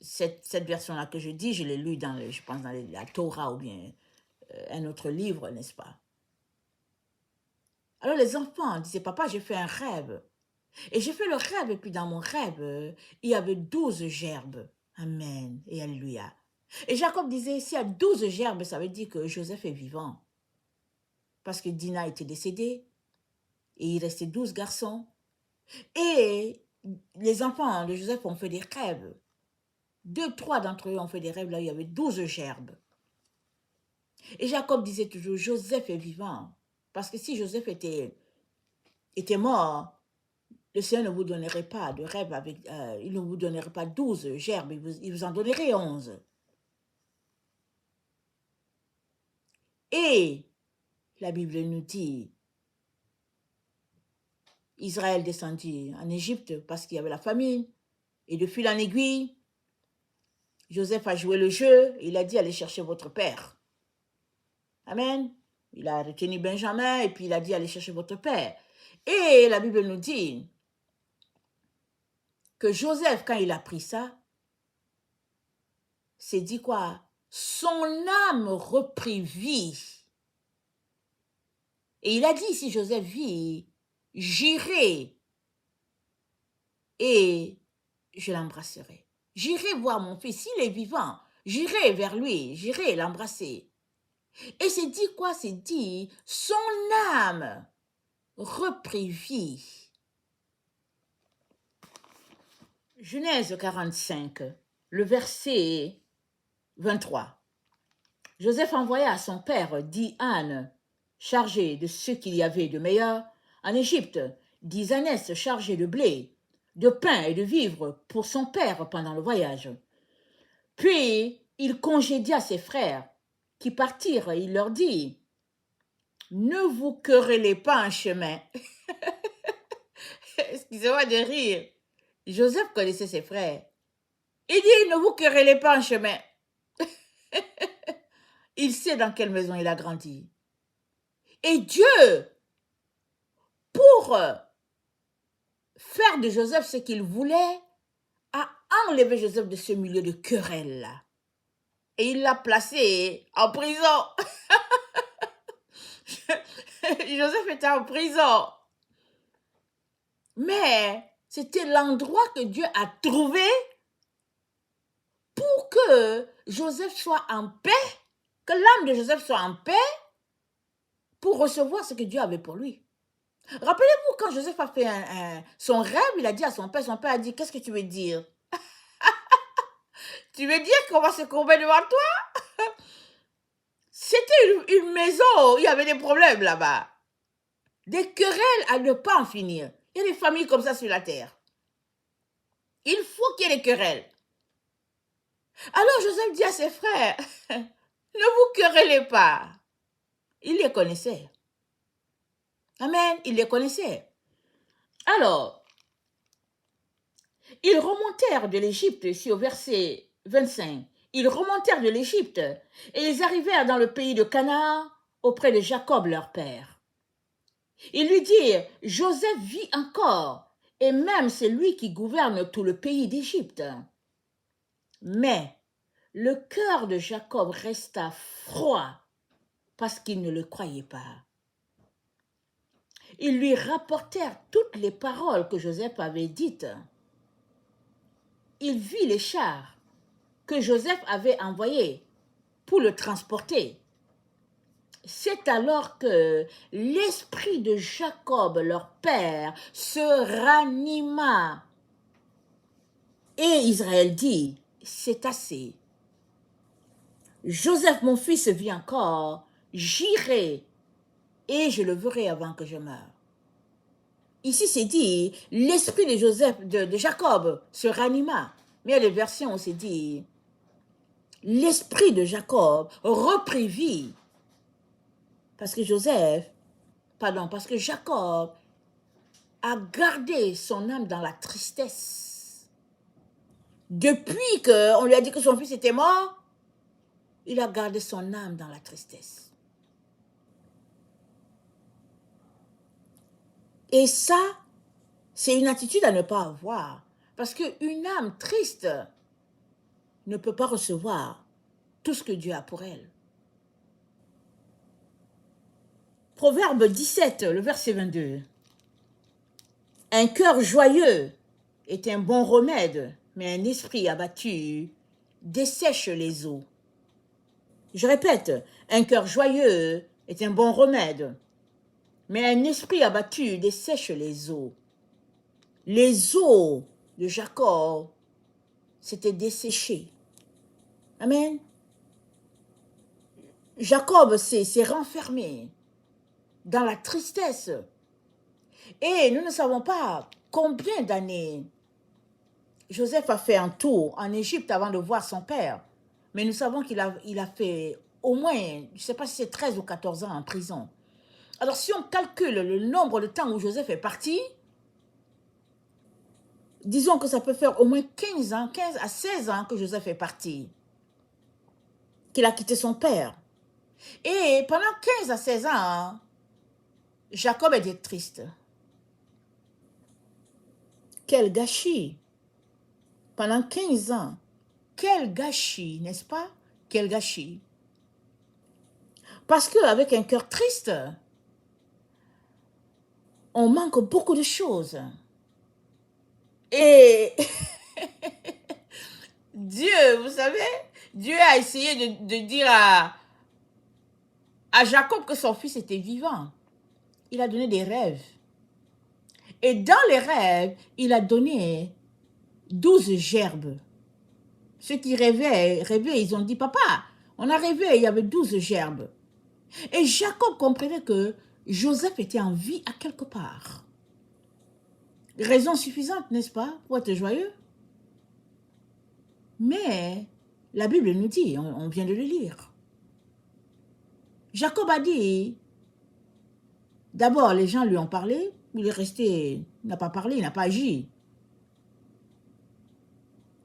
cette version-là que je dis, je l'ai lu dans, je pense, dans la Torah ou bien un autre livre, n'est-ce pas? Alors les enfants disaient, papa, j'ai fait un rêve. Et j'ai fait le rêve, et puis dans mon rêve, il y avait 12 gerbes. Amen et alléluia. Et Jacob disait, s'il y a 12 gerbes, ça veut dire que Joseph est vivant. Parce que Dina était décédée, et il restait 12 garçons. Et les enfants de Joseph ont fait des rêves. 2, 3 d'entre eux ont fait des rêves, là il y avait 12 gerbes. Et Jacob disait toujours, Joseph est vivant. Parce que si Joseph était mort, le Seigneur ne vous donnerait pas de rêve avec, il ne vous donnerait pas 12 gerbes, il vous en donnerait 11. Et la Bible nous dit, Israël descendit en Égypte parce qu'il y avait la famine. Et de fil en aiguille, Joseph a joué le jeu. Il a dit, allez chercher votre père. Amen. Il a retenu Benjamin et puis il a dit, allez chercher votre père. Et la Bible nous dit que Joseph, quand il a pris ça, s'est dit quoi? Son âme reprit vie. Et il a dit, si Joseph vit, j'irai et je l'embrasserai. J'irai voir mon fils, s'il est vivant, j'irai vers lui, j'irai l'embrasser. Et c'est dit quoi? C'est dit, son âme reprit vie. Genèse 45, le verset 23. Joseph envoya à son père 10 ânes chargés de ce qu'il y avait de meilleur en Égypte, 10 ânesses chargées de blé, de pain et de vivres pour son père pendant le voyage. Puis il congédia ses frères qui partirent et il leur dit, ne vous querellez pas en chemin. Excusez-moi de rire. Joseph connaissait ses frères. Il dit, ne vous querellez pas en chemin. Il sait dans quelle maison il a grandi. Et Dieu, pour faire de Joseph ce qu'il voulait, a enlevé Joseph de ce milieu de querelle. Et il l'a placé en prison. Joseph était en prison. Mais c'était l'endroit que Dieu a trouvé pour que Joseph soit en paix, que l'âme de Joseph soit en paix pour recevoir ce que Dieu avait pour lui. Rappelez-vous, quand Joseph a fait son rêve, il a dit à son père a dit, qu'est-ce que tu veux dire? Tu veux dire qu'on va se courber devant toi? C'était une maison où il y avait des problèmes là-bas. Des querelles à ne pas en finir. Il y a des familles comme ça sur la terre. Il faut qu'il y ait des querelles. Alors Joseph dit à ses frères, ne vous querellez pas. Il les connaissait. Amen, il les connaissait. Alors, ils remontèrent de l'Égypte, ici au verset 25. Ils remontèrent de l'Égypte et ils arrivèrent dans le pays de Canaan auprès de Jacob leur père. Ils lui dirent, Joseph vit encore, et même c'est lui qui gouverne tout le pays d'Égypte. Mais le cœur de Jacob resta froid parce qu'il ne le croyait pas. Ils lui rapportèrent toutes les paroles que Joseph avait dites. Il vit les chars que Joseph avait envoyés pour le transporter. C'est alors que l'esprit de Jacob, leur père, se ranima. Et Israël dit, c'est assez. Joseph, mon fils, vit encore, j'irai et je le verrai avant que je meure. Ici, c'est dit, l'esprit de Joseph, de Jacob se ranima. Mais il y a des versions où c'est dit, l'esprit de Jacob reprit vie. Parce que parce que Jacob a gardé son âme dans la tristesse. Depuis qu'on lui a dit que son fils était mort, il a gardé son âme dans la tristesse. Et ça, c'est une attitude à ne pas avoir. Parce qu'une âme triste ne peut pas recevoir tout ce que Dieu a pour elle. Proverbe 17, le verset 22. Un cœur joyeux est un bon remède, mais un esprit abattu dessèche les eaux. Je répète, un cœur joyeux est un bon remède, mais un esprit abattu dessèche les eaux. Les eaux de Jacob s'étaient desséchées. Amen. Jacob s'est renfermé dans la tristesse. Et nous ne savons pas combien d'années Joseph a fait un tour en Égypte avant de voir son père. Mais nous savons qu'il a fait au moins, je ne sais pas si c'est 13 ou 14 ans en prison. Alors si on calcule le nombre de temps où Joseph est parti, disons que ça peut faire au moins 15 à 16 ans que Joseph est parti, qu'il a quitté son père. Et pendant 15 à 16 ans, Jacob était triste. Quel gâchis! Pendant 15 ans, quel gâchis, n'est-ce pas? Quel gâchis! Parce qu'avec un cœur triste, on manque beaucoup de choses. Et Dieu, vous savez, Dieu a essayé de dire à Jacob que son fils était vivant. Il a donné des rêves. Et dans les rêves, il a donné 12 gerbes. Ceux qui rêvaient, ils ont dit, papa, on a rêvé, il y avait 12 gerbes. Et Jacob comprenait que Joseph était en vie à quelque part. Raison suffisante, n'est-ce pas, pour être joyeux? Mais la Bible nous dit, on vient de le lire. Jacob a dit, d'abord les gens lui ont parlé, il est resté, il n'a pas parlé, il n'a pas agi.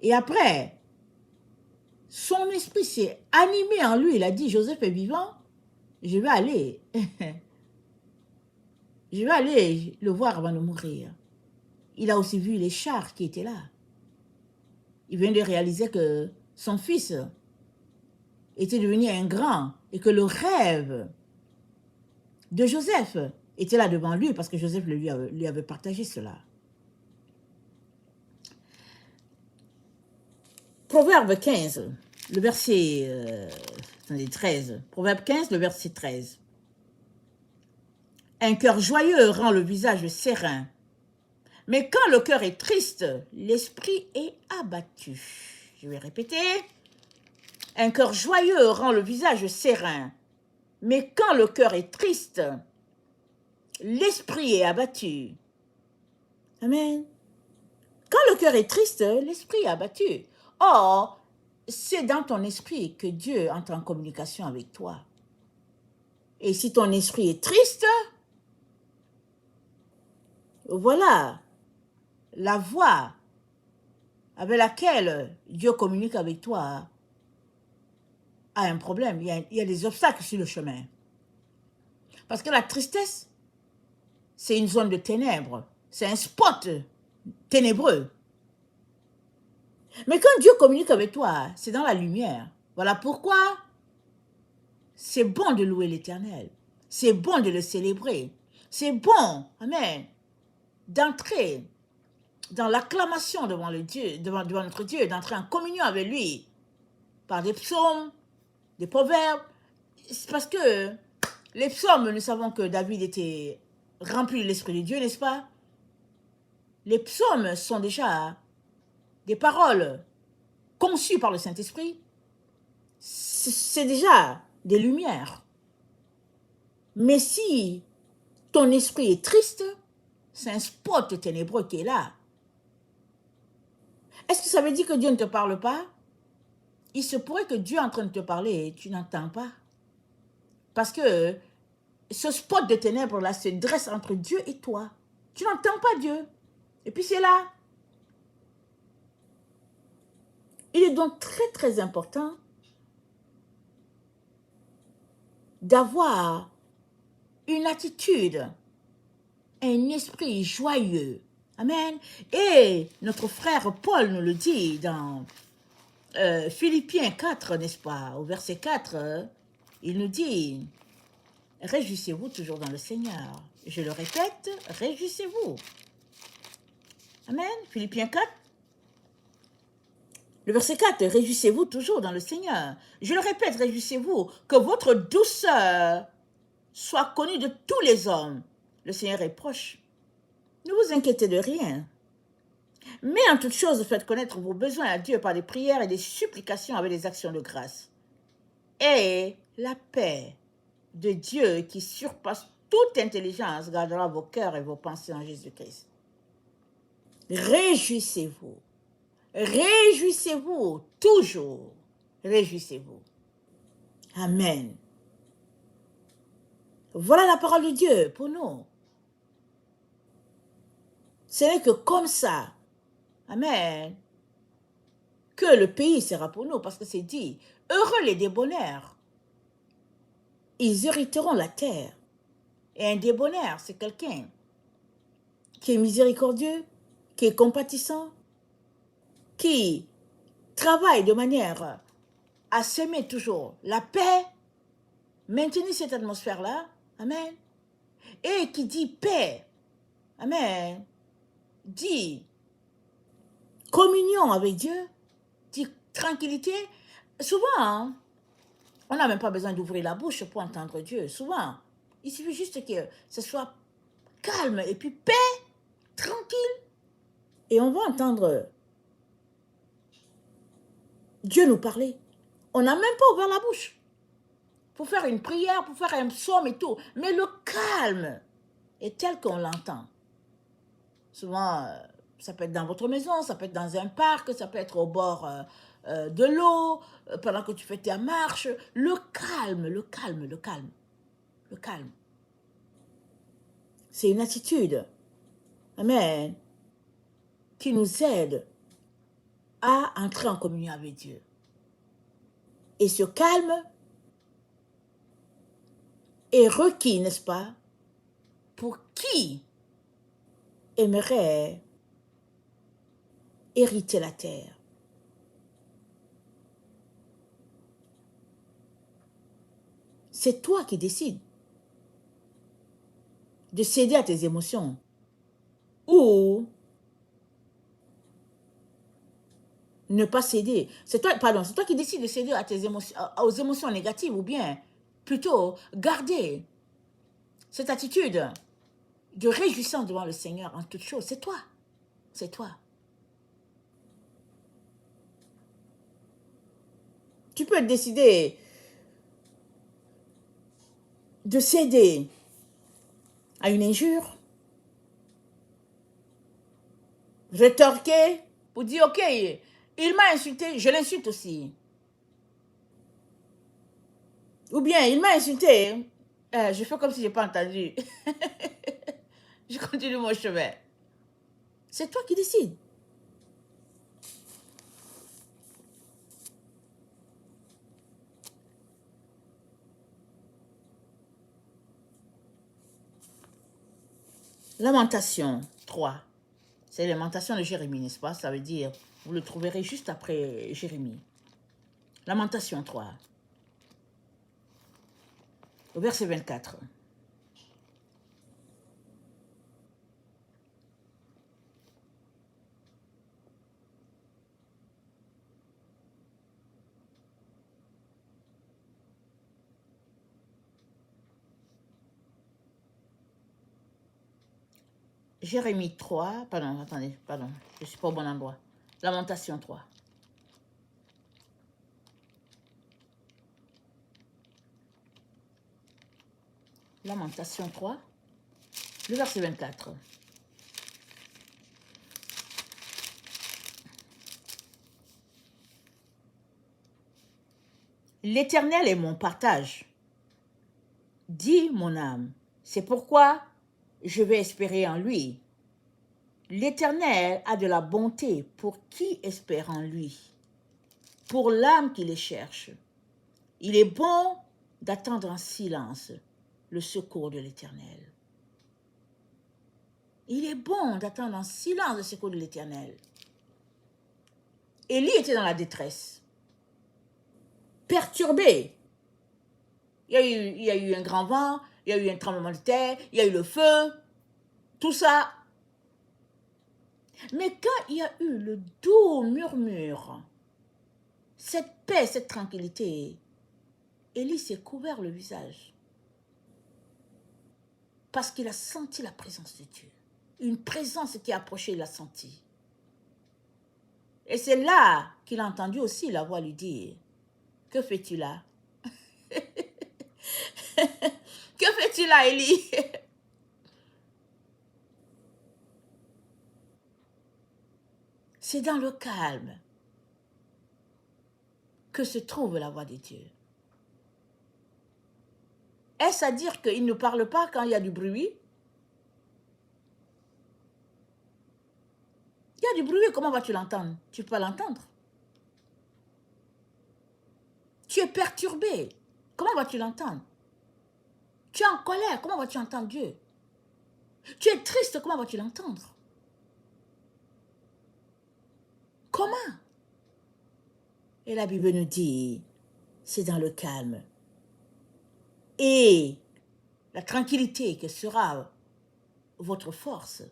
Et après, son esprit s'est animé en lui, il a dit, Joseph est vivant, je vais aller. Je vais aller le voir avant de mourir. Il a aussi vu les chars qui étaient là. Il vient de réaliser que son fils était devenu un grand et que le rêve de Joseph était là devant lui parce que Joseph lui avait partagé cela. Proverbe 15, le verset 13. Proverbe 15, le verset 13. Un cœur joyeux rend le visage serein, mais quand le cœur est triste, l'esprit est abattu. Je vais répéter. Un cœur joyeux rend le visage serein, mais quand le cœur est triste, l'esprit est abattu. Amen. Quand le cœur est triste, l'esprit est abattu. Or, c'est dans ton esprit que Dieu entre en communication avec toi. Et si ton esprit est triste, voilà la voix avec laquelle Dieu communique avec toi a un problème. Il y a des obstacles sur le chemin. Parce que la tristesse, c'est une zone de ténèbres. C'est un spot ténébreux. Mais quand Dieu communique avec toi, c'est dans la lumière. Voilà pourquoi c'est bon de louer l'Éternel. C'est bon de le célébrer. C'est bon, amen, d'entrer dans l'acclamation devant notre Dieu, d'entrer en communion avec lui par des psaumes, des proverbes. C'est parce que les psaumes, nous savons que David était rempli de l'Esprit de Dieu, n'est-ce pas? Les psaumes sont déjà des paroles conçues par le Saint-Esprit. C'est déjà des lumières. Mais si ton esprit est triste, c'est un spot ténébreux qui est là. Est-ce que ça veut dire que Dieu ne te parle pas? Il se pourrait que Dieu est en train de te parler et tu n'entends pas. Parce que ce spot de ténèbres-là se dresse entre Dieu et toi. Tu n'entends pas Dieu. Et puis c'est là. Il est donc très très important d'avoir une attitude, un esprit joyeux. Amen. Et notre frère Paul nous le dit dans Philippiens 4, n'est-ce pas? Au verset 4, il nous dit, réjouissez-vous toujours dans le Seigneur. Je le répète, réjouissez-vous. Amen. Philippiens 4, le verset 4, réjouissez-vous toujours dans le Seigneur. Je le répète, réjouissez-vous, que votre douceur soit connue de tous les hommes. Le Seigneur est proche. Ne vous inquiétez de rien. Mais en toute chose, faites connaître vos besoins à Dieu par des prières et des supplications avec des actions de grâce. Et la paix de Dieu qui surpasse toute intelligence gardera vos cœurs et vos pensées en Jésus-Christ. Réjouissez-vous. Réjouissez-vous toujours. Réjouissez-vous. Amen. Voilà la parole de Dieu pour nous. Ce n'est que comme ça, amen, que le pays sera pour nous, parce que c'est dit, heureux les débonnaires, ils hériteront la terre. Et un débonnaire, c'est quelqu'un qui est miséricordieux, qui est compatissant, qui travaille de manière à semer toujours la paix, maintenir cette atmosphère-là, amen, et qui dit paix, amen, dit communion avec Dieu, dit tranquillité. Souvent, hein, on n'a même pas besoin d'ouvrir la bouche pour entendre Dieu. Souvent, il suffit juste que ce soit calme et puis paix, tranquille. Et on va entendre Dieu nous parler. On n'a même pas ouvert la bouche pour faire une prière, pour faire un psaume et tout. Mais le calme est tel qu'on l'entend. Souvent, ça peut être dans votre maison, ça peut être dans un parc, ça peut être au bord de l'eau, pendant que tu fais ta marche. Le calme, le calme, le calme, le calme. C'est une attitude, amen, qui nous aide à entrer en communion avec Dieu. Et ce calme est requis, n'est-ce pas, pour qui aimerait hériter la terre. C'est toi qui décides de céder à tes émotions ou ne pas céder. C'est toi, c'est toi qui décides de céder à tes émotions, aux émotions négatives ou bien plutôt garder cette attitude de réjouissance devant le Seigneur en toutes choses. C'est toi. C'est toi. Tu peux décider de céder à une injure, rétorquer pour dire, ok, il m'a insulté, je l'insulte aussi. Ou bien, il m'a insulté, je fais comme si je n'ai pas entendu. Je continue mon chemin. C'est toi qui décides. Lamentation 3. C'est Lamentation de Jérémie, n'est-ce pas? Ça veut dire, vous le trouverez juste après Jérémie. Lamentation 3. Au verset 24. Jérémie 3, pardon, attendez, pardon, je ne suis pas au bon endroit. Lamentation 3. Lamentation 3, le verset 24. L'Éternel est mon partage, dit mon âme. C'est pourquoi je vais espérer en lui. L'Éternel a de la bonté pour qui espère en lui, pour l'âme qui les cherche. Il est bon d'attendre en silence le secours de l'Éternel. Il est bon d'attendre en silence le secours de l'Éternel. Élie était dans la détresse, perturbé. Il y a eu un grand vent, il y a eu un tremblement de terre, il y a eu le feu, tout ça. Mais quand il y a eu le doux murmure, cette paix, cette tranquillité, Élie s'est couvert le visage parce qu'il a senti la présence de Dieu. Une présence qui a approché, il l'a senti. Et c'est là qu'il a entendu aussi la voix lui dire, « Que fais-tu là? Que fais-tu là, Élie? » C'est dans le calme que se trouve la voix de Dieu. Est-ce à dire qu'il ne parle pas quand il y a du bruit? Il y a du bruit, comment vas-tu l'entendre? Tu peux l'entendre. Tu es perturbé, comment vas-tu l'entendre? Tu es en colère, comment vas-tu entendre Dieu? Tu es triste, comment vas-tu l'entendre? Comment? Et la Bible nous dit, c'est dans le calme et la tranquillité que sera votre force.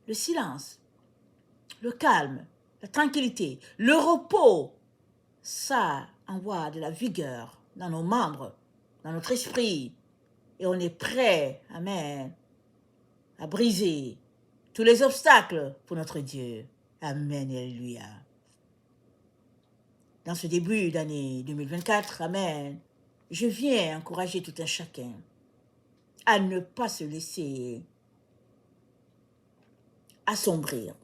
Le silence, le calme, la tranquillité, le repos, ça envoie de la vigueur dans nos membres, dans notre esprit. Et on est prêt, amen, à briser tous les obstacles pour notre Dieu. Amen, alléluia. Dans ce début d'année 2024, amen, je viens encourager tout un chacun à ne pas se laisser assombrir,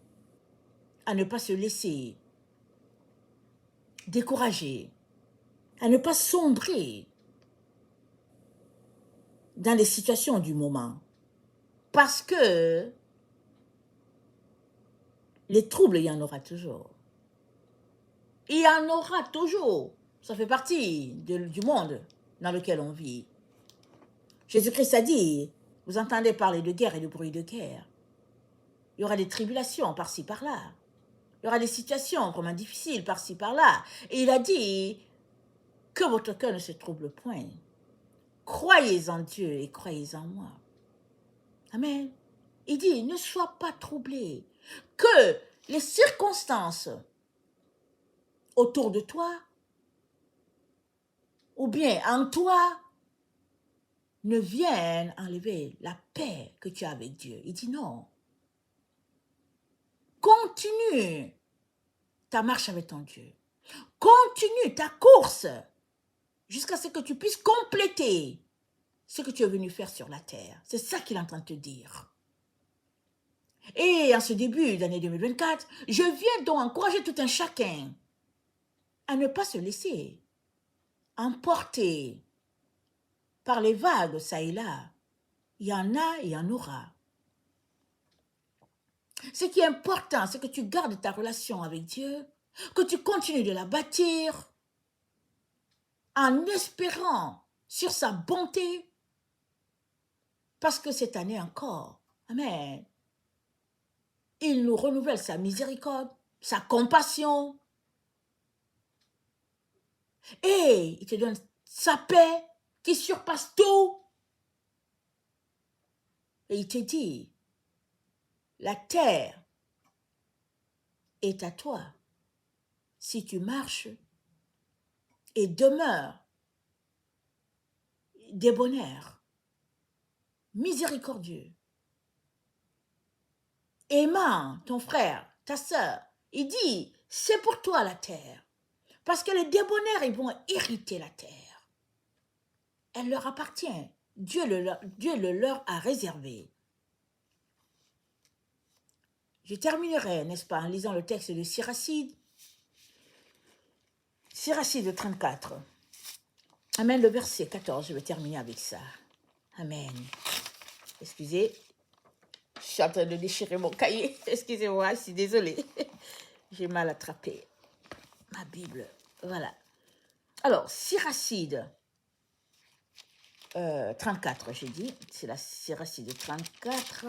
à ne pas se laisser décourager, à ne pas sombrer dans les situations du moment. Parce que les troubles, il y en aura toujours. Il y en aura toujours. Ça fait partie du monde dans lequel on vit. Jésus-Christ a dit, vous entendez parler de guerre et de bruit de guerre. Il y aura des tribulations par-ci, par-là. Il y aura des situations vraiment difficiles par-ci, par-là. Et il a dit que votre cœur ne se trouble point. Croyez en Dieu et croyez en moi. Amen. Il dit, ne sois pas troublé. Que les circonstances autour de toi ou bien en toi ne viennent enlever la paix que tu as avec Dieu. Il dit non. Continue ta marche avec ton Dieu. Continue ta course jusqu'à ce que tu puisses compléter ce que tu es venu faire sur la terre. C'est ça qu'il est en train de te dire. Et en ce début d'année 2024, je viens donc encourager tout un chacun à ne pas se laisser emporter par les vagues ça et là. Il y en a et il y en aura. Ce qui est important, c'est que tu gardes ta relation avec Dieu, que tu continues de la bâtir en espérant sur sa bonté, parce que cette année encore, amen, il nous renouvelle sa miséricorde, sa compassion, et il te donne sa paix qui surpasse tout. Et il te dit, la terre est à toi si tu marches et demeures débonnaire, miséricordieux, aimant ton frère, ta sœur. Il dit, c'est pour toi la terre. Parce que les débonnaires, ils vont hériter la terre. Elle leur appartient. Dieu le leur a réservé. Je terminerai, n'est-ce pas, en lisant le texte de Siracide. Siracide 34. Amen, le verset 14, je vais terminer avec ça. Amen. Excusez, je suis en train de déchirer mon cahier. Excusez-moi, je suis désolée. J'ai mal attrapé ma Bible. Voilà. Alors, Siracide 34, j'ai dit. C'est la Siracide 34.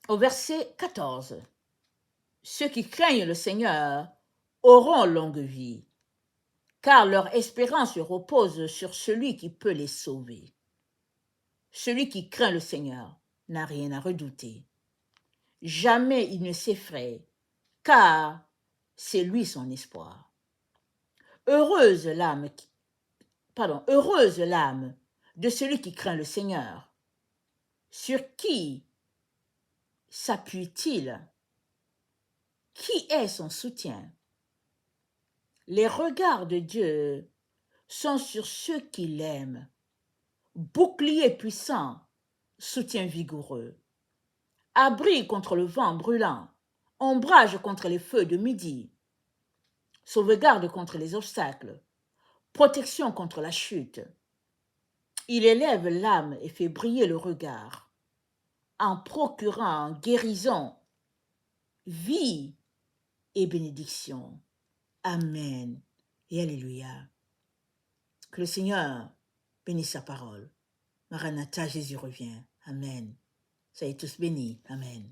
Au verset 14. Ceux qui craignent le Seigneur auront longue vie, car leur espérance repose sur celui qui peut les sauver. Celui qui craint le Seigneur n'a rien à redouter. Jamais il ne s'effraie, car c'est lui son espoir. Heureuse l'âme de celui qui craint le Seigneur. Sur qui s'appuie-t-il? Qui est son soutien? Les regards de Dieu sont sur ceux qui l'aiment. Bouclier puissant, soutien vigoureux. Abri contre le vent brûlant, ombrage contre les feux de midi. Sauvegarde contre les obstacles, protection contre la chute. Il élève l'âme et fait briller le regard, en procurant guérison, vie et bénédiction. Amen et Alléluia. Que le Seigneur bénisse sa parole. Maranatha, Jésus revient. Amen. Soyez tous bénis. Amen.